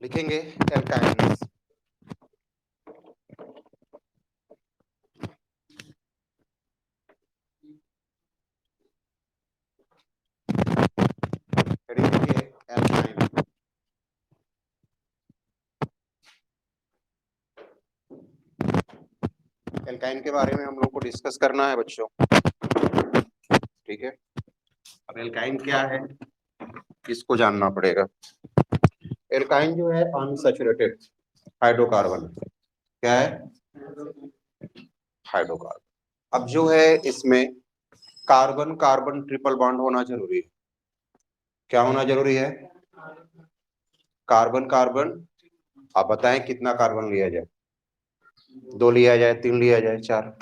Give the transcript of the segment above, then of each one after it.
लिखेंगे एल्काइंस। लिखिए alkyne. Alkyne के बारे में हम लोग को डिस्कस करना है बच्चों, ठीक है। अब एल्काइन क्या है किसको जानना पड़ेगा। एल्काइन जो है अनसैचुरेटेड हाइड्रोकार्बन, क्या है, हाइड्रोकार्बन। अब जो है इसमें कार्बन कार्बन ट्रिपल बॉन्ड होना जरूरी है। क्या होना जरूरी है, कार्बन कार्बन। आप बताएं कितना कार्बन लिया जाए, 2 लिया जाए, 3 लिया जाए, 4,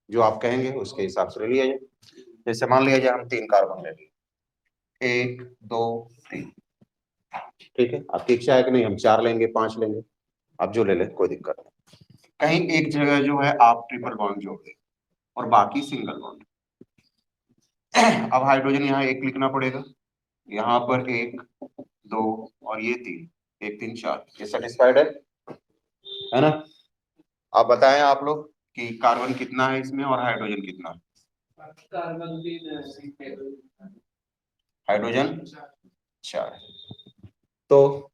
जो आप कहेंगे उसके हिसाब से लिया जाए। जैसे मान लिया जाए हम 3 कार्बन ले लिए, 1 2 3, ठीक है। आपकी इच्छा है कि नहीं हम 4 लेंगे, 5 लेंगे, आप जो ले लें कोई दिक्कत नहीं। कहीं एक जगह जो है आप ट्रिपल बॉन्ड जोड़ दें और बाकी सिंगल बॉन्ड। अब हाइड्रोजन यहाँ 1 लिखना पड़ेगा, यहाँ पर 1 2 और ये 3, 1 3 4, ये सेटिस्फाइड है ना। आप बताएं आप लोग कि कार्बन कितना है इसमें और हाइड्रोजन कितना है। हाइड्रोजन 4। तो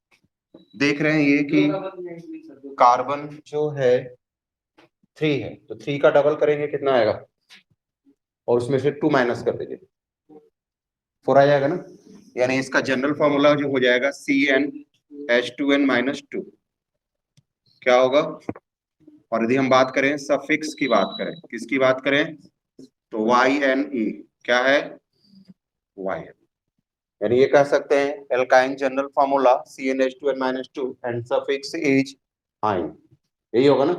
देख रहे हैं ये कि कार्बन जो है 3 है, तो 3 का डबल करेंगे कितना आएगा, और उसमें से 2 माइनस कर दीजिए, 4 आ जाएगा ना। यानी इसका जनरल फॉर्मूला जो हो जाएगा CnH2n-2, क्या होगा। और यदि हम बात करें सफिक्स की बात करें, किसकी बात करें, तो YnE, क्या है, YN। यानी ये कह सकते हैं alkyne general formula CnH2n-2 and suffix is आइन, यही होगा ना।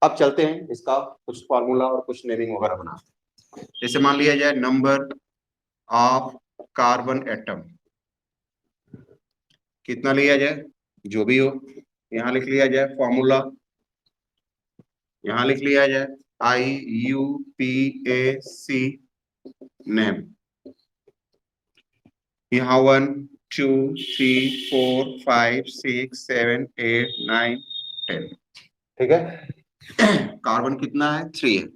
अब चलते हैं इसका कुछ फॉर्मूला और कुछ नेमिंग वगैरह बनाते हैं। जैसे मान लिया जाए नंबर ऑफ कार्बन एटम, कितना लिया जाए, जो भी हो, यहां लिख लिया जाए फॉर्मूला, यहां लिख लिया जाए IUPAC नेम, यहाँ 1 2 3 4 5 6 7 8 9 10, ठीक है। कार्बन कितना है, 3 है,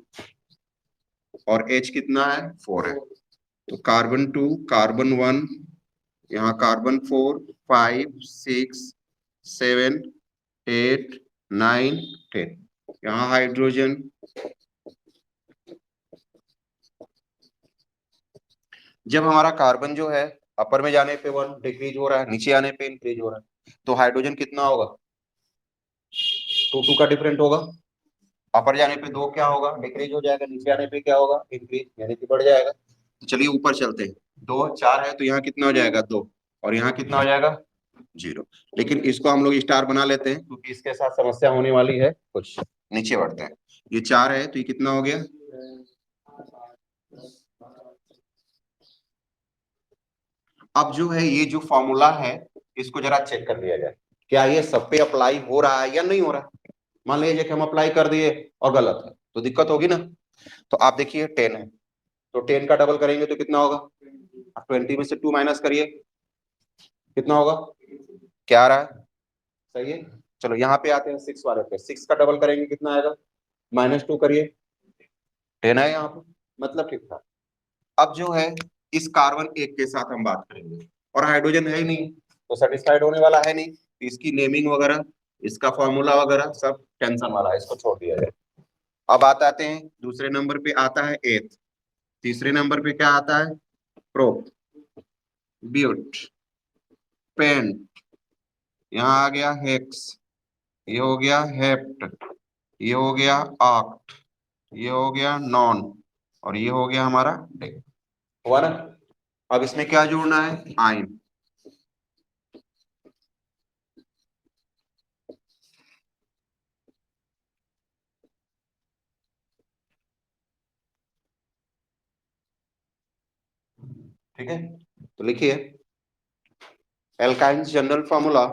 और H कितना है, 4 है। तो कार्बन 2 कार्बन 1, यहाँ कार्बन 4 5 6 7 8 9 10, यहाँ हाइड्रोजन, जब हमारा कार्बन जो है अपर में जाने पे 1 डिक्रीज हो रहा है, नीचे आने पे इंक्रीज हो रहा है, तो हाइड्रोजन कितना होगा, 2 2 का डिफरेंट होगा। अपर जाने पे 2 क्या होगा, डिक्रीज हो जाएगा, नीचे आने पे क्या होगा, इंक्रीज, यानी कि बढ़ जाएगा। तो चलिए ऊपर चलते हैं, 2 4 है तो यहाँ कितना हो जाएगा, 2, और यहाँ कितना हो जाएगा, 0। लेकिन इसको हम लोग स्टार बना लेते हैं क्योंकि इसके साथ समस्या होने वाली है कुछ। नीचे बढ़ते हैं, ये 4 है तो ये कितना हो गया, अब जो है ये जो फॉर्मूला है इसको जरा चेक कर लिया जाए, क्या ये सब पे अप्लाई हो रहा है या नहीं हो रहा है। मान लीजिए कि हम अप्लाई कर दिए और गलत है तो दिक्कत होगी ना। तो आप देखिए 10 है, तो 10 का डबल करेंगे तो कितना होगा, 20 में से 2 माइनस करिए, कितना होगा, क्या आ रहा है, सही है। चलो यहाँ पे आते हैं 6 वाले पे, 6 का डबल करेंगे कितना आएगा, -2 करिए, 10 है यहाँ पे, मतलब ठीक था। अब जो है इस कार्बन 1 के साथ हम बात करेंगे, और हाइड्रोजन है ही नहीं तो सेटिस्फाइड होने वाला है नहीं, तो इसकी नेमिंग वगैरह, इसका फॉर्मूला वगैरह सब टेंशन वाला है, इसको छोड़ दिया जाए। अब आते हैं दूसरे नंबर पे आता है एथ, तीसरे नंबर पे क्या आता है, प्रो ब्यूट पेंट, यहाँ आ गया हेक्स, ये हो गया हेप्ट, ये हो गया ऑक्ट, ये हो गया नॉन, और ये हो गया हमारा डेक, हुआ ना। अब इसमें क्या जोड़ना है, आइन। ठीक है, तो लिखिए alkynes general formula,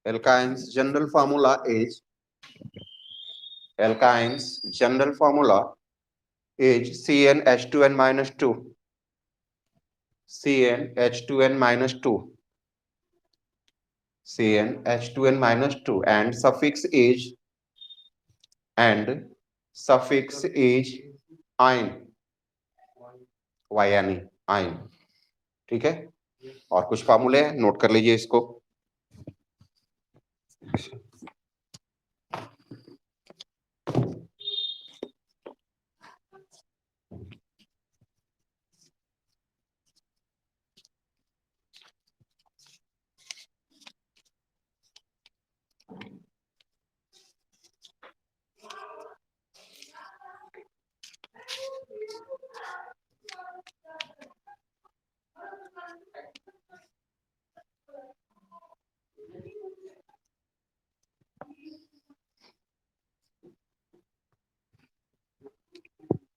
alkynes general formula is, alkynes general formula is CnH2n-2, CnH2n-2, CnH2n minus 2 and suffix is yne, वायानी आयन। ठीक है, और कुछ फार्मूले हैं, नोट कर लीजिए इसको।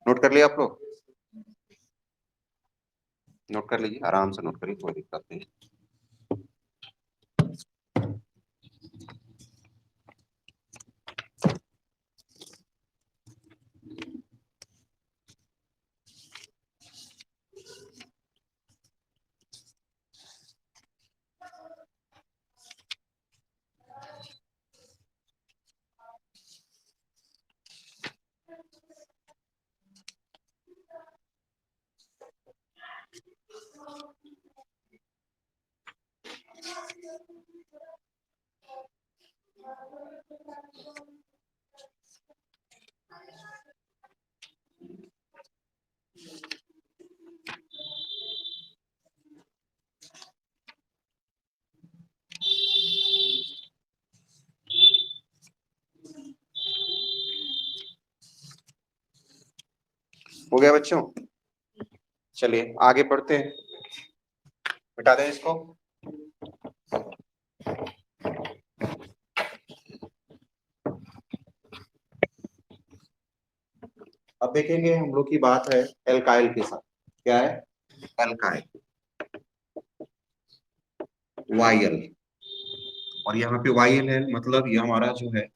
नोट कर लिया आप लोग? नोट कर लीजिए, आराम से नोट करिए, कोई दिक्कत नहीं। हो गया बच्चों? चलिए आगे बढ़ते हैं, मिटा दें इसको। अब देखेंगे हम लोग की बात है एल्काइल के साथ। क्या है? Alkyl, while. और यहाँ पे वाइल है, मतलब ये हमारा जो है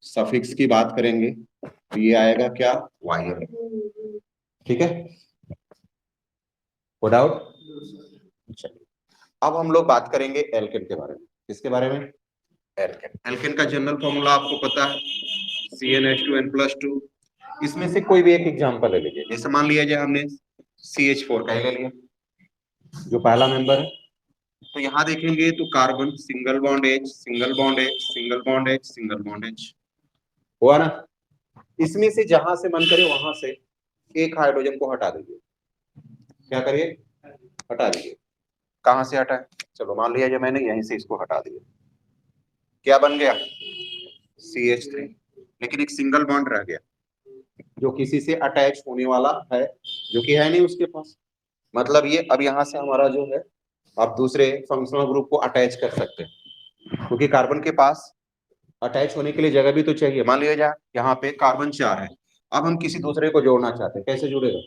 सफिक्स की बात करेंगे तो ये आएगा क्या? वाइल। ठीक है, नो डाउट। चलिए अब हम लोग बात करेंगे एल्केन के बारे में। किसके बारे में? एल्केन। एल्केन का जनरल फॉर्मूला आपको पता है, CnH2n+2। इसमें से कोई भी एक एग्जांपल ले लीजिए, जैसे मान लिया जाए हमने CH4 का ही ले लिया, जो पहला मेंबर है। तो यहाँ देखेंगे तो carbon single bond H, single bond H, single bond H, single bond H हुआ ना। इसमें से जहां से मन करे वहां से एक हाइड्रोजन को हटा दीजिए। क्या करिए? हटा दीजिए। कहां से हटाए? चलो मान लिया जाए मैंने यहीं से इसको हटा दिया, क्या बन गया? CH3। लेकिन एक सिंगल बॉन्ड रह गया जो किसी से अटैच होने वाला है, जो कि है नहीं उसके पास। मतलब ये अब यहाँ से हमारा जो है, आप दूसरे फंक्शनल ग्रुप को अटैच कर सकते हैं, क्योंकि कार्बन के पास अटैच होने के लिए जगह भी तो चाहिए। मान लिया जाए यहाँ पे कार्बन 4 है, अब हम किसी दूसरे को जोड़ना चाहते हैं, कैसे जुड़ेगा?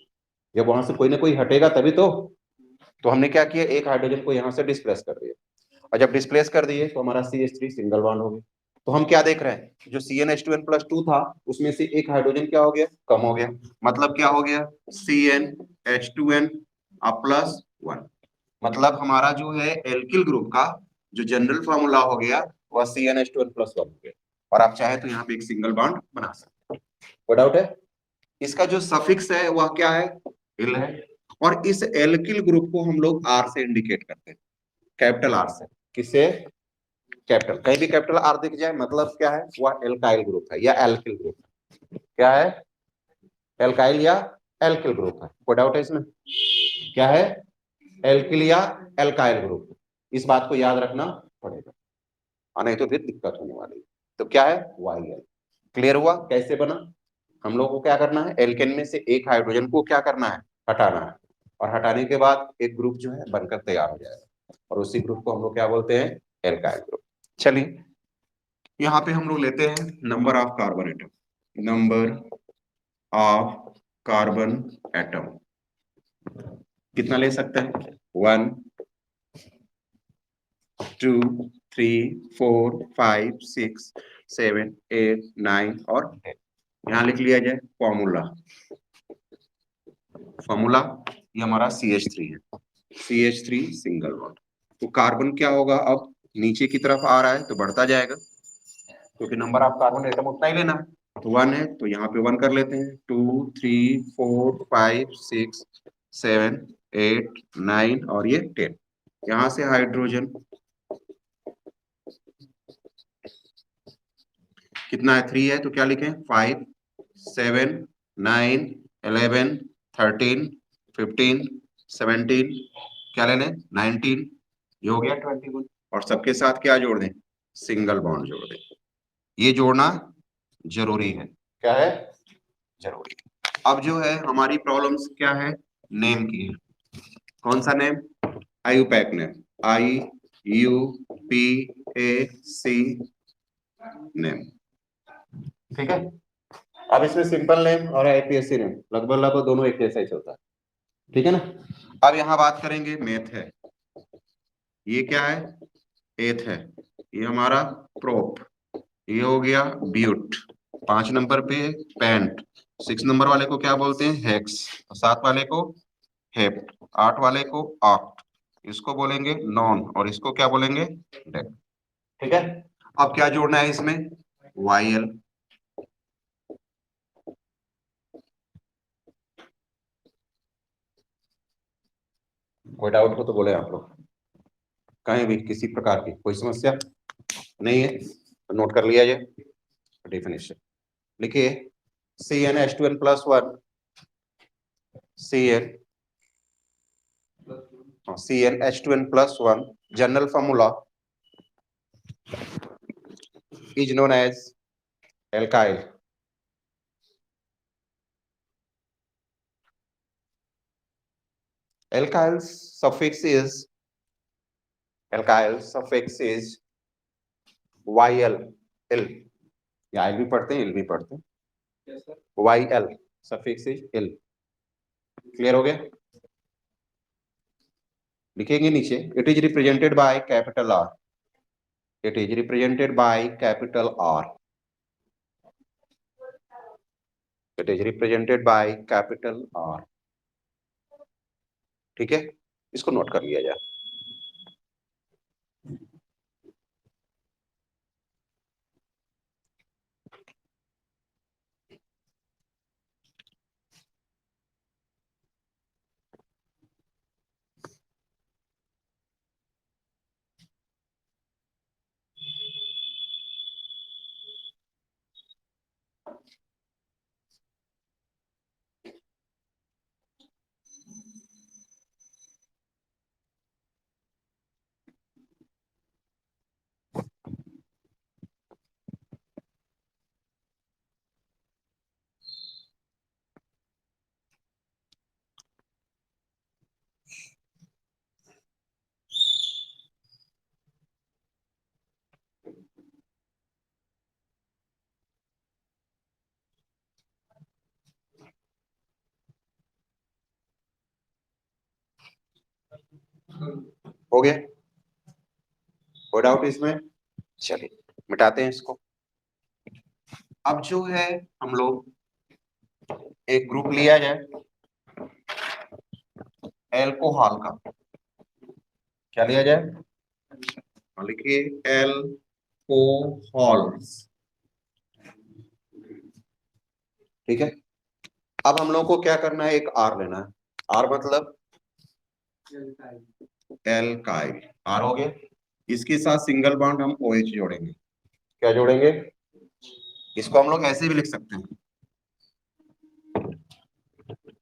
जब वहां से कोई ना कोई हटेगा तभी तो हमने क्या किया, एक हाइड्रोजन को यहाँ से डिस्प्लेस कर दिया, और जब डिस्प्लेस कर दिए तो हमारा CH3 सिंगल बॉन्ड हो गया। तो हम क्या देख रहे हैं, जो CnH2n+2 था उसमें से एक हाइड्रोजन क्या हो गया? कम हो गया। मतलब क्या हो गया? CnH2n+1। मतलब हमारा जो है एल्किल ग्रुप का जो जनरल फॉर्मूला हो गया वह CnH2n+1 हो गया। और आप चाहे तो यहाँ पे एक सिंगल बॉन्ड बना सकते हैं। कोई डाउट है? इसका जो सफिक्स है वह क्या है? इल है। और इस एल्किल ग्रुप को हम लोग आर से इंडिकेट करते हैं, कैपिटल आर से। किसे? कैपिटल। कहीं भी कैपिटल आर दिख जाए मतलब क्या है? वह एल्काइल ग्रुप है या एल्किल ग्रुप है। क्या है? एल्काइल या एल्किल ग्रुप है। कोई डाउट है इसमें? क्या है? एल्किल या एल्काइल ग्रुप। इस बात को याद रखना पड़ेगा, और नहीं तो फिर दिक्कत होने वाली है। तो क्या है? वाई। क्लियर हुआ कैसे बना? हम लोग को क्या करना है, एल्केन में से एक हाइड्रोजन को क्या करना है? हटाना है। और हटाने के बाद एक ग्रुप जो है बनकर तैयार हो जाएगा, और उसी ग्रुप को हम लोग क्या बोलते हैं? Alkyl group. चलिए यहाँ पे हम लोग लेते हैं number of carbon atom. Number of carbon atom कितना ले सकते हैं? 1 2 3 4 5 6 7 8 9 और 10। यहाँ लिख लिया जाए फॉर्मूला। फॉर्मूला ये हमारा CH3 है, CH3 सिंगल बॉन्ड। तो कार्बन क्या होगा, अब नीचे की तरफ आ रहा है तो बढ़ता जाएगा, क्योंकि नंबर ऑफ कार्बन एटम उतना ही लेना है। तो 1 है तो यहाँ पे 1 कर लेते हैं, 2 3 4 5 6 7 8 9 और ये 10। यहाँ से हाइड्रोजन कितना है, 3 है तो क्या लिखें, 5 7 9 11 13 15 17, क्या लेने 19, ये हो गया 21। और सबके साथ क्या जोड़ दें, सिंगल बॉन्ड जोड़ दें। ये जोड़ना जरूरी है, क्या है, जरूरी। अब जो है हमारी प्रॉब्लम्स क्या है, नेम की है। कौन सा name, IUPAC name, IUPAC name, ठीक है। अब इसमें सिंपल नेम और IPSC नेम लगभग लगभग दोनों एक जैसा ही चलता है, ठीक है ना। अब यहाँ बात करेंगे मेथ है, ये क्या है, एथ है, ये हमारा प्रोप, ये हो गया ब्यूट, 5 नंबर पे पेंट, 6 नंबर वाले को क्या बोलते हैं, हेक्स, 7 वाले को हेप्ट, 8 वाले को ऑक्ट, इसको बोलेंगे नॉन और इसको क्या बोलेंगे डेक, ठीक है। अब क्या जोड़ना है इसमें, YL, कोई डाउट हो तो बोले आप लोग, कहीं भी किसी प्रकार की कोई समस्या नहीं है तो नोट कर लिया जाए। डेफिनेशन लिखिए, CnH2n+1, CnH2n+1 general formula is known as alkyl. Alkyl suffix is YL, L, या L भी पढ़ते हैं, L भी पढ़ते हैं, YL suffix is L, clear हो गया। लिखेंगे नीचे, it is represented by capital R, it is represented by capital R, it is represented by capital R, ठीक है, इसको नोट कर लिया जाए। हो गया, कोई डाउट इसमें, चलिए मिटाते हैं इसको। अब जो है हम लोग एक ग्रुप लिया जाए एल्कोहल का, क्या लिया जाए, लिखिए एल्कोहल्स, ठीक है। अब हम लोग को क्या करना है, एक R लेना है, R मतलब एल्काइल, R हो गया, इसके साथ सिंगल बॉन्ड हम OH जोड़ेंगे, क्या जोड़ेंगे, इसको हम लोग ऐसे भी लिख सकते हैं,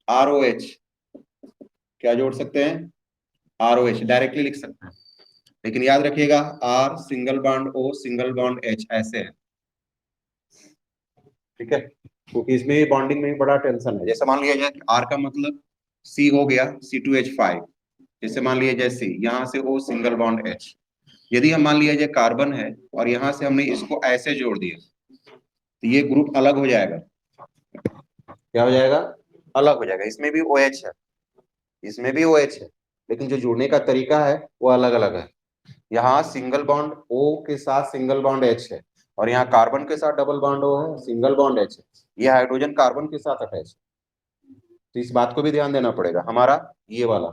ROH, क्या जोड़ सकते हैं, ROH डायरेक्टली लिख सकते हैं, लेकिन याद रखिएगा R single bond O single bond H ऐसे है, ठीक है, क्योंकि इसमें बॉन्डिंग में बड़ा टेंशन है। जैसे मान लिया जाए कि R का मतलब C हो गया C2H5, जैसे मान लिया जाए C, यहाँ से O सिंगल बॉन्ड H, यदि हम मान लिया जाए कार्बन है और यहाँ से हमने इसको ऐसे जोड़ दिया तो ये ग्रुप अलग हो जाएगा, क्या हो जाएगा, अलग हो जाएगा। इसमें भी OH है, इसमें भी OH है, लेकिन जो जुड़ने का तरीका है वो अलग अलग है। यहाँ सिंगल बॉन्ड O के साथ सिंगल बॉन्ड H है और यहाँ कार्बन के साथ डबल बॉन्ड O है, सिंगल बॉन्ड H है, ये हाइड्रोजन कार्बन के साथ अटैच है, तो इस बात को भी ध्यान देना पड़ेगा। हमारा ये वाला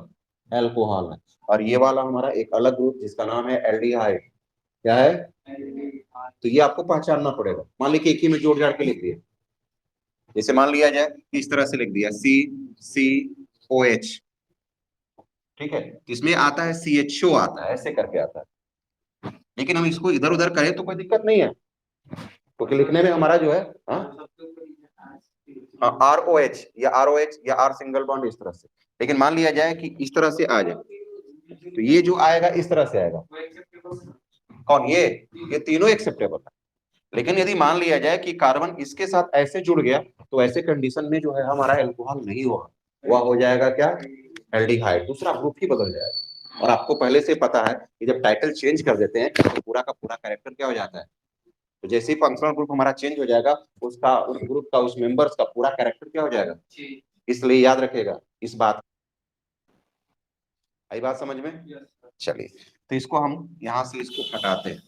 एल्कोहल है। और ये वाला हमारा एक अलग ग्रुप जिसका नाम है एल्डिहाइड। क्या है? तो ये आपको पहचानना पड़ेगा। मान लीजिए एक ही में जोड़ जाड़ के लिख दिया, जैसे मान लिया जाए इस तरह से लिख दिया CCOH, ठीक है, इसमें आता है CHO आता है, ऐसे करके आता है। लेकिन हम इसको इधर उधर करें तो कोई दिक्कत नहीं है, क्योंकि लिखने में हमारा जो है ROH या ROH या R सिंगल बॉन्ड इस तरह से। लेकिन मान लिया जाए कि इस तरह से आ जाए, तो ये जो आएगा इस तरह से आएगा। कौन? ये तीनों एक्सेप्टेबल है। लेकिन यदि मान लिया जाए कि कार्बन इसके साथ ऐसे जुड़ गया, तो ऐसे कंडीशन में जो है हमारा एल्कोहल नहीं होगा, वह हो जाएगा क्या? एल्डिहाइड। दूसरा ग्रुप ही बदल जाएगा। और आपको पहले से पता है कि जब टाइटल चेंज कर देते हैं तो पूरा का पूरा कैरेक्टर क्या हो जाता है? तो जैसे ही फंक्शनल ग्रुप हमारा चेंज हो जाएगा, उसका, उस ग्रुप का, उस मेंबर्स का पूरा कैरेक्टर क्या हो जाएगा? इसलिए याद रखेगा इस बात। आई बात समझ में? चलिए, तो इसको हम यहां से इसको हटाते हैं।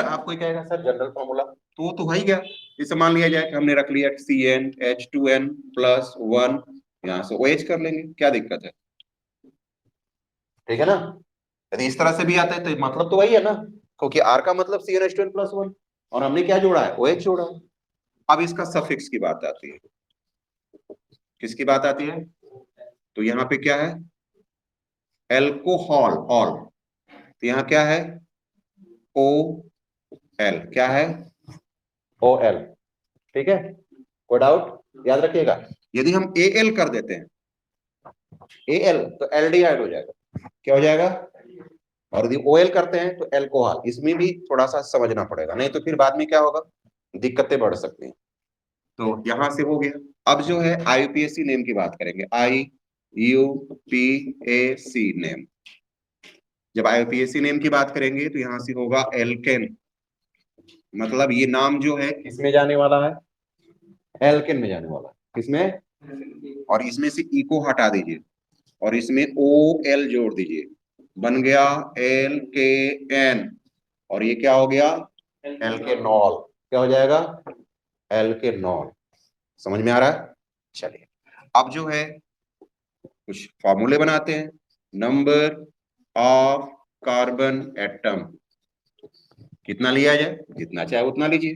आप कोई कहेगा सर जनरल फॉर्मूला, तो वो तो हो ही गया। जैसे मान लिया जाए कि हमने रख लिया CnH2n+1, यहाँ से OH कर लेंगे, क्या दिक्कत है? ठीक है ना? यदि इस तरह से भी आता है तो मतलब तो वही है ना, क्योंकि R का मतलब CnH2n+1 और हमने क्या जोड़ा है? OH जोड़ा है। अब इसका सफिक्स की बात आती है। किसकी बात आती है? तो यहाँ पे क्या है? Alcohol, all. तो यहाँ क्या है? OL। क्या है? OL। ठीक है, कोई डाउट? याद रखिएगा, यदि हम AL कर देते हैं, AL, तो एल्डिहाइड हो जाएगा। क्या हो जाएगा? और यदि OL करते हैं तो एल्कोहल। इसमें भी थोड़ा सा समझना पड़ेगा, नहीं तो फिर बाद में क्या होगा? दिक्कतें बढ़ सकती हैं। तो यहां से हो गया। अब जो है IUPAC नेम की बात करेंगे। IUPAC name. जब IUPAC नेम की बात करेंगे तो यहां से होगा एल्केन। मतलब ये नाम जो है किसमें जाने वाला है? एल्केन में जाने वाला है। किसमें? और इसमें से ई को हटा दीजिए और इसमें OL जोड़ दीजिए, बन गया LKN। और ये क्या हो गया? एल्केनॉल। क्या हो जाएगा? एल्केनॉल। समझ में आ रहा है? चलिए, अब जो है कुछ फॉर्मूले बनाते हैं। नंबर ऑफ कार्बन एटम, कितना लिया जाए? जितना चाहे उतना लीजिए।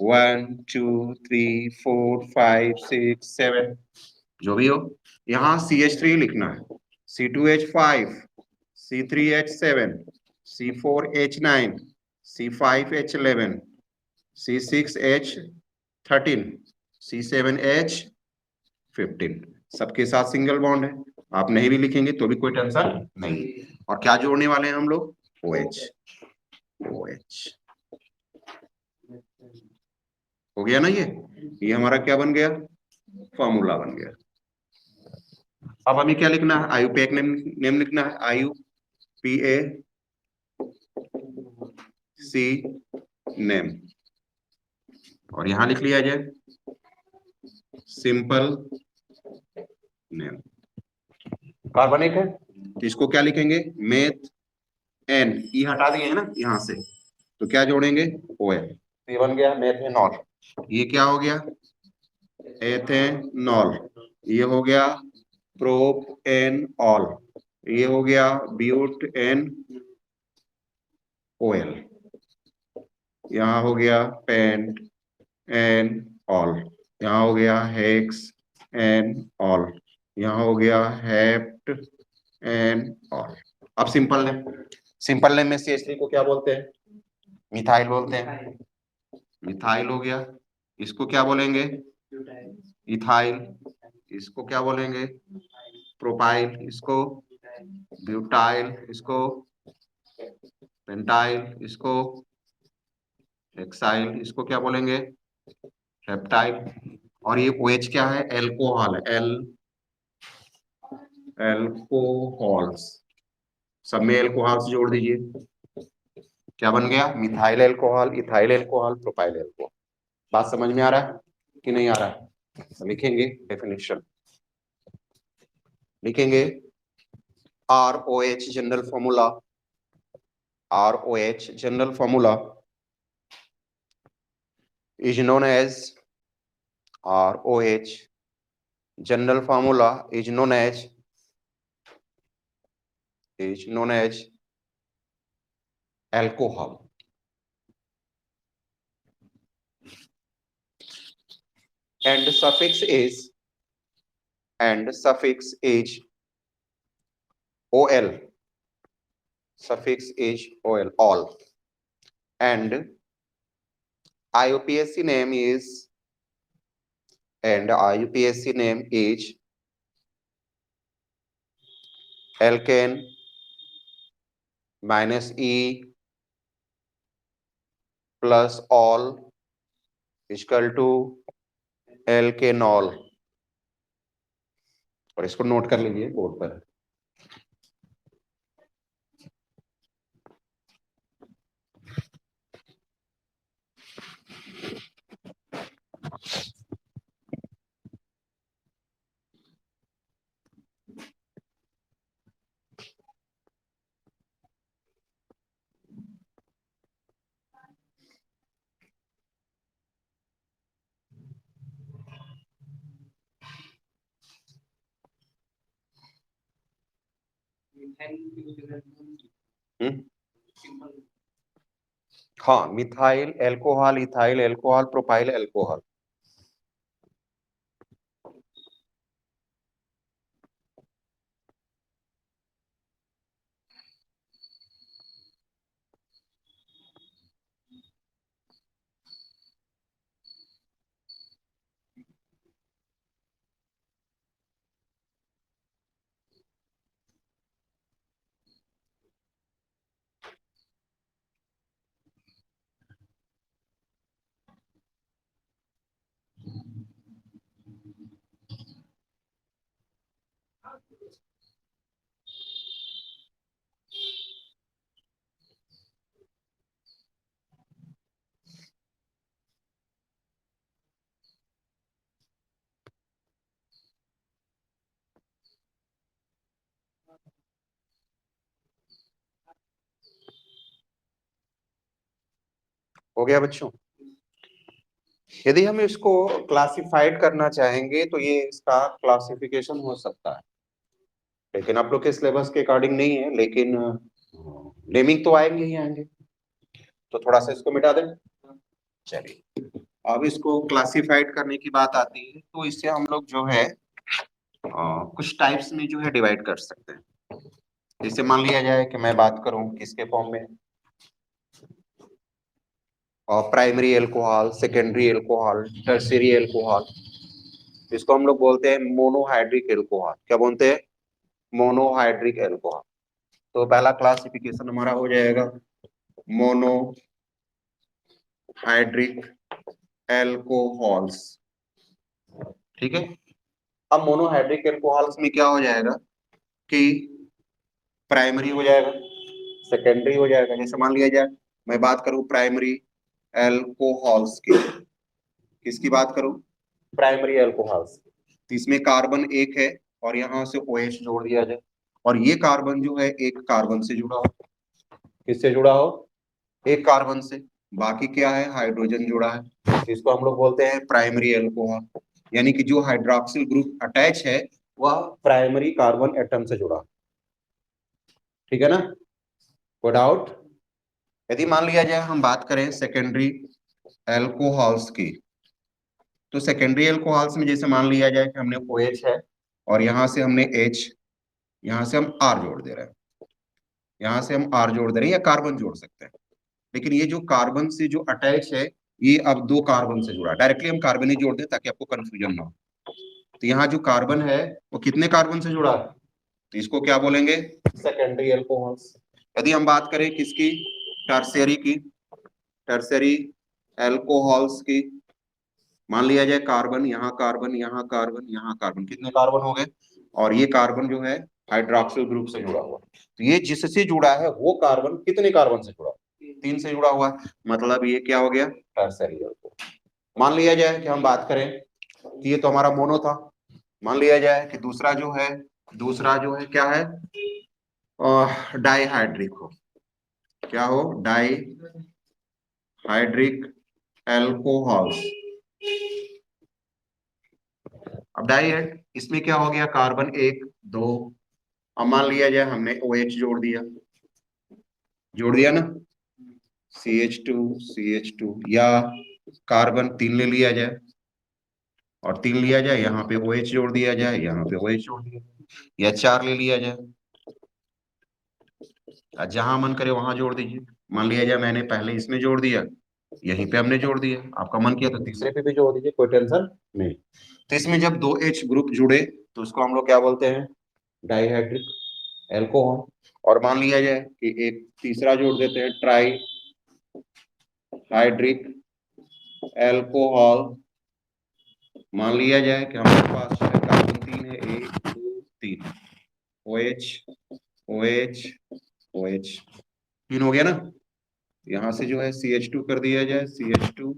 1 2 3 4 5 6 7, जो भी हो। यहाँ CH3 लिखना है, C2H5, C3H7, C4H9, C5H11, C6H13, C7H15। सबके साथ सिंगल बॉन्ड है। आप नहीं भी लिखेंगे तो भी कोई टेंशन नहीं। और क्या जोड़ने वाले हैं हम लोग? OH। OH हो गया ना? ये हमारा क्या बन गया? फॉर्मूला बन गया। अब हमें क्या लिखना है? IUPAC नेम लिखना है। IUPAC name. और यहां लिख लिया जाए सिंपल नेम। कार्बनिक है तो इसको क्या लिखेंगे? Meth N. ई हटा दिए है ना यहां से, तो क्या जोड़ेंगे? OL। ये बन गया मेथेनॉल। ये क्या हो गया? एथेनॉल। ये हो गया प्रोपेनॉल। ये हो गया ब्यूटेन OL। यहाँ हो गया पेंट एन ऑल। यहाँ हो गया हेक्स एन ऑल। यहाँ हो गया हेप्ट एन ऑल। अब सिंपल नेम। सिंपल नेम में CH3 को क्या बोलते हैं? मिथाइल बोलते हैं। मिथाइल हो गया। इसको क्या बोलेंगे? इथाइल। इसको क्या बोलेंगे? प्रोपाइल। इसको ब्यूटाइल। इसको पेंटाइल। इसको हेक्साइल। इसको क्या बोलेंगे? हेप्टाइल। और ये OH क्या है? एल्कोहल। एल्कोहल्स। सब में एल्कोहल्स जोड़ दीजिए। क्या बन गया? Methyl alcohol, ethyl alcohol, propyl alcohol. बात समझ में आ रहा है कि नहीं आ रहा है? तो लिखेंगे डेफिनेशन। लिखेंगे ROH general formula. ROH general formula is known as ROH general formula is known as alcohol. And suffix is ol. Suffix is ol, all. And IUPAC name is alkane minus E plus all is equal to alkanol. और इसको note कर लीजिए board पर. हाँ, methyl alcohol, ethyl alcohol, propyl alcohol. हो गया बच्चों? यदि हम इसको क्लासिफाइड करना चाहेंगे तो ये इसका क्लासिफिकेशन हो सकता है, लेकिन आप लोग के सिलेबस के अकॉर्डिंग नहीं है, लेकिन नेमिंग तो आएंगे ही आएंगे. तो थोड़ा सा इसको मिटा दें. चलिए, अब इसको क्लासिफाइड करने की बात आती है तो इससे हम लोग जो है कुछ टाइप्स में जो है डिवाइड कर सकते हैं. जैसे मान लिया जाए कि मैं बात करूं किसके फॉर्म में, primary alcohol, secondary alcohol, tertiary alcohol. इसको हम लोग बोलते हैं मोनोहाइड्रिक एल्कोहल. क्या बोलते हैं? Monohydric alcohol. तो पहला क्लासिफिकेशन हमारा हो जाएगा मोनोहाइड्रिक एल्कोहल्स. ठीक है. अब मोनोहाइड्रिक एल्कोहल्स में क्या हो जाएगा कि प्राइमरी हो जाएगा, सेकेंडरी हो जाएगा. जैसे मान लिया जाए मैं बात करूं प्राइमरी एल्कोहल्स की, किसकी बात करूं? Primary alcohols. तो इसमें कार्बन एक है और यहां से OH जोड़ दिया जाए, और ये कार्बन जो है एक कार्बन से जुड़ा हो. किससे जुड़ा हो? एक कार्बन से. बाकी क्या है? हाइड्रोजन जुड़ा है. तो इसको हम लोग बोलते हैं प्राइमरी एल्कोहल. यानी कि जो हाइड्रोक्सिल ग्रुप अटैच है वह प्राइमरी कार्बन एटम से जुड़ा. ठीक है ना? कोई डाउट? यदि मान लिया जाए हम बात करें सेकेंडरी एल्कोहल्स की, तो सेकेंडरी एल्कोहल्स में जैसे मान लिया जाए कि हमने OH है और यहां से हमने H, यहां से हम R जोड़ दे रहे हैं, यहां से हम R जोड़ दे रहे हैं, या कार्बन जोड़ सकते हैं. लेकिन ये जो कार्बन से जो अटैच है ये अब दो कार्बन से जुड़ा. डायरेक्टली हम कार्बन ही जोड़ दें ताकि आपको कंफ्यूजन ना हो. तो यहाँ जो कार्बन है वो कितने कार्बन से जुड़ा है? तो इसको क्या बोलेंगे? Secondary alcohols. यदि हम बात करें किसकी? टर्शियरी की. टर्शियरी एल्कोहल्स की, मान लिया जाए कार्बन, यहाँ कार्बन, यहाँ कार्बन, यहाँ कार्बन. कितने कार्बन हो गए? और ये कार्बन जो है हाइड्रोक्सिल ग्रुप से जुड़ा हुआ. तो ये जिससे जुड़ा है वो कार्बन कितने कार्बन से जुड़ा? 3 से जुड़ा हुआ. मतलब ये क्या हो गया? Tertiary alcohol. मान लिया जाए कि हम बात करें कि ये तो हमारा मोनो था. मान लिया जाए कि दूसरा जो है क्या है? डाईहाइड्रिक हो. क्या हो? Dihydric alcohols. अब डाई है, इसमें क्या हो गया, कार्बन एक दो, अब मान लिया जाए हमने OH जोड़ दिया ना, CH2 या कार्बन तीन ले लिया जाए और तीन लिया जाए, यहाँ पे OH जोड़ दिया जाए, यहाँ पे OH जोड़ दिया जाए, या चार ले लिया जाए, जहां मन करे वहां जोड़ दीजिए। मान लिया जाए मैंने पहले इसमें जोड़ दिया, यहीं पे हमने जोड़ दिया, आपका मन किया तो तीसरे पे भी जोड़ दीजिए, कोई टेंशन नहीं। तो इसमें जब दो H ग्रुप जुड़े तो उसको हम लोग क्या बोलते हैं, डाइहाइड्रिक एल्कोहल। और मान लिया जाए कि एक तीसरा जोड़ देते हैं, ट्राई हाइड्रिक एल्कोहल। मान लिया जाए कि हमारे पास जो है कार्बन तीन है, एक दो तीन, OH OH OH, तीन हो गया ना, यहाँ से जो है CH2 कर दिया जाए, CH2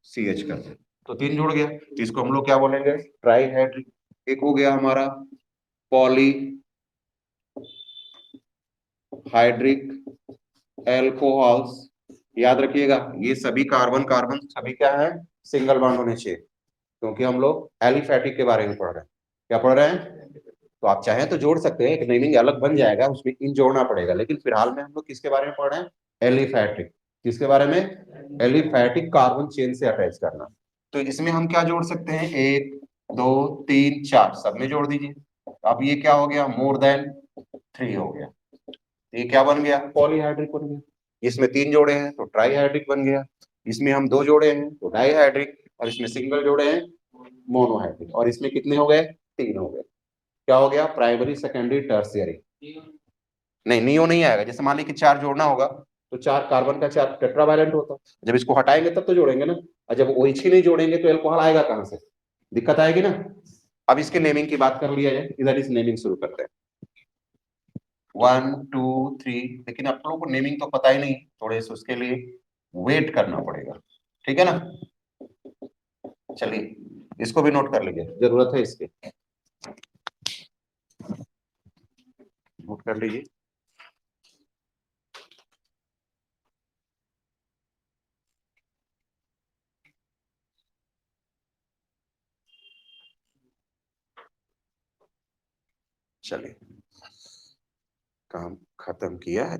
CH कर दिया, तो तीन जुड़ गया, तो इसको हम लोग क्या बोलेंगे, ट्राईहाइड्रिक। एक हो गया हमारा पॉली हाइड्रिक एल्कोहल्स। याद रखिएगा ये सभी कार्बन कार्बन सभी क्या है, सिंगल बॉन्ड होने चाहिए, क्योंकि हम लोग एलिफैटिक के बारे में पढ़ रहे हैं। क्या पढ़ रहे हैं, तो आप चाहें तो जोड़ सकते हैं, एक नेमिंग अलग बन जाएगा, उसमें इन जोड़ना पड़ेगा, लेकिन फिलहाल में हम लोग किसके बारे में पढ़ रहे हैं, एलिफैटिक। किसके बारे में, एलिफैटिक कार्बन चेन से अटैच करना। तो इसमें हम क्या जोड़ सकते हैं, एक दो तीन चार, सब में जोड़ दीजिए। अब ये क्या हो गया, मोर देन थ्री हो गया, ये क्या बन गया, पॉलीहाइड्रिक बन गया। इसमें तीन जोड़े हैं तो ट्राईहाइड्रिक बन गया, इसमें हम दो जोड़े हैं तो डाईहाइड्रिक, और इसमें सिंगल जोड़े हैं मोनोहाइड्रिक, और इसमें कितने हो गए, तीन हो गए। क्या हो गया, प्राइमरी सेकेंडरी टर्शियरी। नहीं, नियो नहीं आएगा, जैसे मान लीजिए कि चार जोड़ना होगा तो चार कार्बन का चार टेट्रावैलेंट होता, जब इसको हटाएंगे तब तो जोड़ेंगे ना, और जब OH ही नहीं जोड़ेंगे तो एल्कोहल आएगा कहां से, दिक्कत आएगी ना। अब इसके नेमिंग की बात कर लिया जाए, इधर इस नेमिंग शुरू करते हैं, 1 2 3, लेकिन आप लोगों को नेमिंग तो पता ही नहीं, थोड़े से उसके लिए वेट करना पड़ेगा, ठीक है ना। चलिए इसको भी नोट कर लीजिए, जरूरत है इसके, नोट कर लीजिए। चलिए काम खत्म किया है।